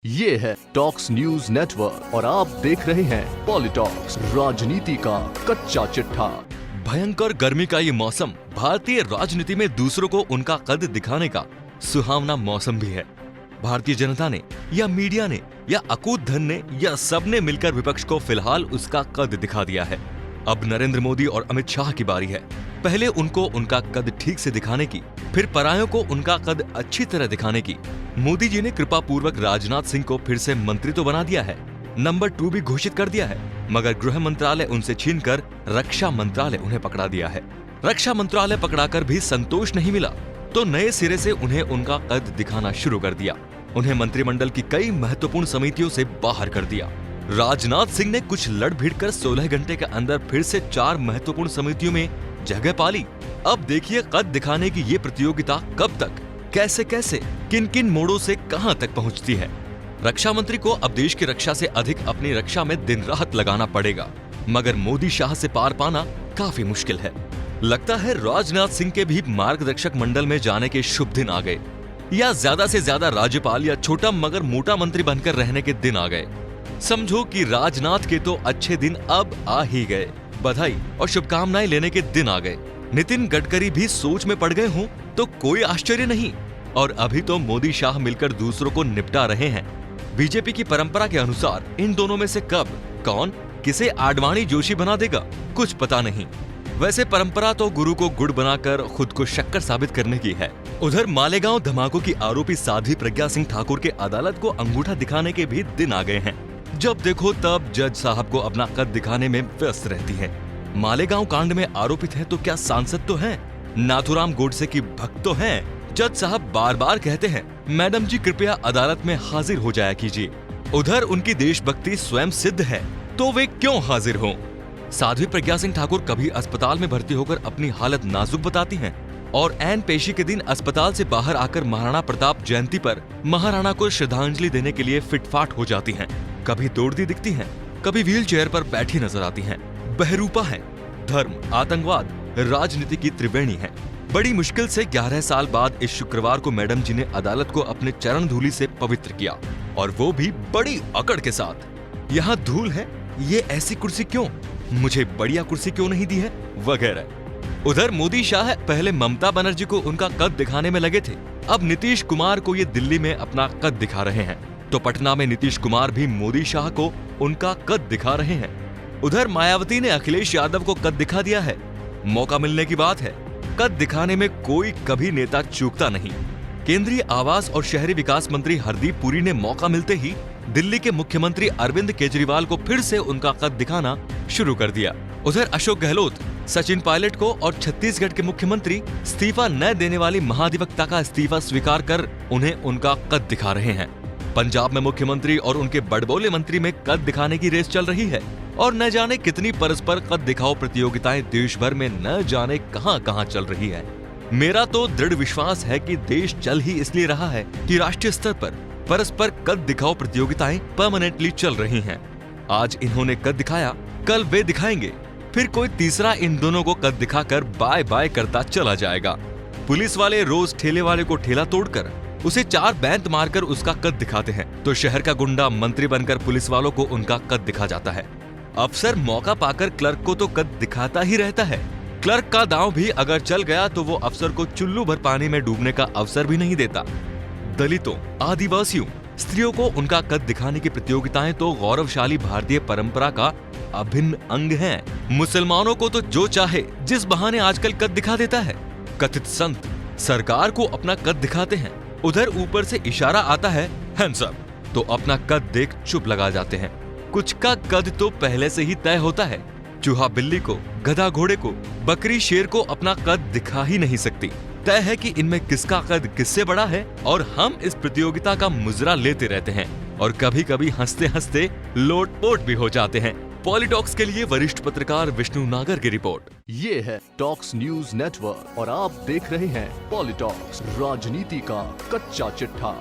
ये है talks news network और आप देख रहे हैं पॉलिटॉक्स, राजनीति का कच्चा चिट्ठा। भयंकर गर्मी का ये मौसम भारतीय राजनीति में दूसरों को उनका कद दिखाने का सुहावना मौसम भी है। भारतीय जनता ने या मीडिया ने या अकूत धन ने या सबने मिलकर विपक्ष को फिलहाल उसका कद दिखा दिया है। अब नरेंद्र मोदी और अमित शाह की बारी है। पहले उनको उनका कद ठीक से दिखाने की, फिर परायों को उनका कद अच्छी तरह दिखाने की। मोदी जी ने कृपा पूर्वक राजनाथ सिंह को फिर से मंत्री तो बना दिया है, नंबर 2 भी घोषित कर दिया है, मगर गृह मंत्रालय उनसे छीनकर रक्षा मंत्रालय उन्हें पकड़ा दिया है। रक्षा मंत्रालय पकड़ाकर भी संतोष नहीं मिला तो नए सिरे से उन्हें उनका कद दिखाना शुरू कर दिया। उन्हें मंत्रिमंडल की कई महत्वपूर्ण समितियों से बाहर कर दिया। राजनाथ सिंह ने कुछ लड़ भिड़ कर 16 घंटे के अंदर फिर से 4 महत्वपूर्ण समितियों में जगह पाली। अब देखिए कद दिखाने की ये प्रतियोगिता कब तक, कैसे कैसे, किन किन मोड़ों से कहां तक पहुंचती है। रक्षा मंत्री को अब देश की रक्षा से अधिक अपनी रक्षा में दिन रात लगाना पड़ेगा, मगर मोदी शाह से पार पाना काफी मुश्किल है। लगता है राजनाथ सिंह के भी मार्गदर्शक मंडल में जाने के शुभ दिन आ गए, या ज्यादा से ज्यादा राज्यपाल या छोटा मगर मोटा मंत्री बनकर रहने के दिन आ गए। समझो कि राजनाथ के तो अच्छे दिन अब आ ही गए। बधाई और शुभकामनाएं लेने के दिन आ गए। नितिन गडकरी भी सोच में पड़ गए हों तो कोई आश्चर्य नहीं। और अभी तो मोदी शाह मिलकर दूसरों को निपटा रहे हैं। बीजेपी की परंपरा के अनुसार इन दोनों में से कब कौन किसे आडवाणी जोशी बना देगा कुछ पता नहीं। वैसे परंपरा तो गुरु को गुड़ बनाकर खुद को शक्कर साबित करने की है। उधर मालेगांव धमाकों की आरोपी साध्वी प्रज्ञा सिंह ठाकुर के अदालत को अंगूठा दिखाने के भी दिन आ गए हैं। जब देखो तब जज साहब को अपना कद दिखाने में व्यस्त रहती है। मालेगांव कांड में आरोपित है तो क्या सांसद तो हैं, नाथूराम गोडसे की भक्त तो हैं। जज साहब बार बार कहते हैं मैडम जी कृपया अदालत में हाजिर हो जाया कीजिए। उधर उनकी देशभक्ति स्वयं सिद्ध है तो वे क्यों हाजिर हों। साध्वी प्रज्ञा सिंह ठाकुर कभी अस्पताल में भर्ती होकर अपनी हालत नाजुक बताती हैं और ऐन पेशी के दिन अस्पताल से बाहर आकर महाराणा प्रताप जयंती पर महाराणा को श्रद्धांजलि देने के लिए फिटफाट हो जाती हैं। कभी दौड़ती दिखती हैं, कभी व्हील चेयर पर बैठी नजर आती हैं। बहरूपा है, धर्म, आतंकवाद, राजनीति की त्रिवेणी है। बड़ी मुश्किल से 11 साल बाद इस शुक्रवार को मैडम जी ने अदालत को अपने चरण धूलि से पवित्र किया, और वो भी बड़ी अकड़ के साथ। यहाँ धूल है, ये ऐसी कुर्सी क्यों, मुझे बढ़िया कुर्सी क्यों नहीं दी है, वगैरह। उधर मोदी शाह पहले ममता बनर्जी को उनका कद दिखाने में लगे थे, अब नीतीश कुमार को ये दिल्ली में अपना कद दिखा रहे हैं। तो पटना में नीतीश कुमार भी मोदी शाह को उनका कद दिखा रहे हैं। उधर मायावती ने अखिलेश यादव को कद दिखा दिया है। मौका मिलने की बात है, कद दिखाने में कोई कभी नेता चूकता नहीं। केंद्रीय आवास और शहरी विकास मंत्री हरदीप पुरी ने मौका मिलते ही दिल्ली के मुख्यमंत्री अरविंद केजरीवाल को फिर से उनका कद दिखाना शुरू कर दिया। उधर अशोक गहलोत सचिन पायलट को और छत्तीसगढ़ के मुख्यमंत्री इस्तीफा न देने वाली महाधिवक्ता का इस्तीफा स्वीकार कर उन्हें उनका कद दिखा रहे हैं। पंजाब में मुख्यमंत्री और उनके बड़बोले मंत्री में कद दिखाने की रेस चल रही है, और न जाने कितनी परस्पर कद दिखाओ प्रतियोगिताएं देश भर में न जाने कहां कहां चल रही है। मेरा तो दृढ़ विश्वास है कि देश चल ही इसलिए रहा है कि राष्ट्रीय स्तर पर परस्पर कद दिखाओ प्रतियोगिताएं परमानेंटली चल रही हैं। आज इन्होंने कद दिखाया, कल वे दिखाएंगे, फिर कोई तीसरा इन दोनों को कद दिखाकर बाय बाय करता चला जाएगा। पुलिस वाले रोज ठेले वाले को ठेला तोड़कर उसे 4 बैंत मारकर उसका कद दिखाते हैं, तो शहर का गुंडा मंत्री बनकर पुलिस वालों को उनका कद दिखा जाता है। अफसर मौका पाकर क्लर्क को तो कद दिखाता ही रहता है। क्लर्क का दांव भी अगर चल गया तो वो अफसर को चुल्लू भर पानी में डूबने का अवसर भी नहीं देता। दलितों, आदिवासियों, स्त्रियों को उनका कद दिखाने की प्रतियोगिताएं तो गौरवशाली भारतीय परंपरा का अभिन्न अंग हैं। मुसलमानों को तो जो चाहे जिस बहाने आजकल कद दिखा देता है। कथित संत सरकार को अपना कद दिखाते हैं, उधर ऊपर से इशारा आता है हैंड्स अप, तो अपना कद देख चुप लगा जाते हैं। कुछ का कद तो पहले से ही तय होता है। चूहा बिल्ली को, गधा घोड़े को, बकरी शेर को अपना कद दिखा ही नहीं सकती। तय है कि इनमें किसका कद किससे बड़ा है, और हम इस प्रतियोगिता का मुजरा लेते रहते हैं और कभी कभी हंसते हंसते लोटपोट भी हो जाते हैं। पॉलिटॉक्स के लिए वरिष्ठ पत्रकार विष्णु नागर की रिपोर्ट। ये है टॉक्स न्यूज नेटवर्क और आप देख रहे हैं पॉलिटॉक्स, राजनीति का कच्चा चिट्ठा।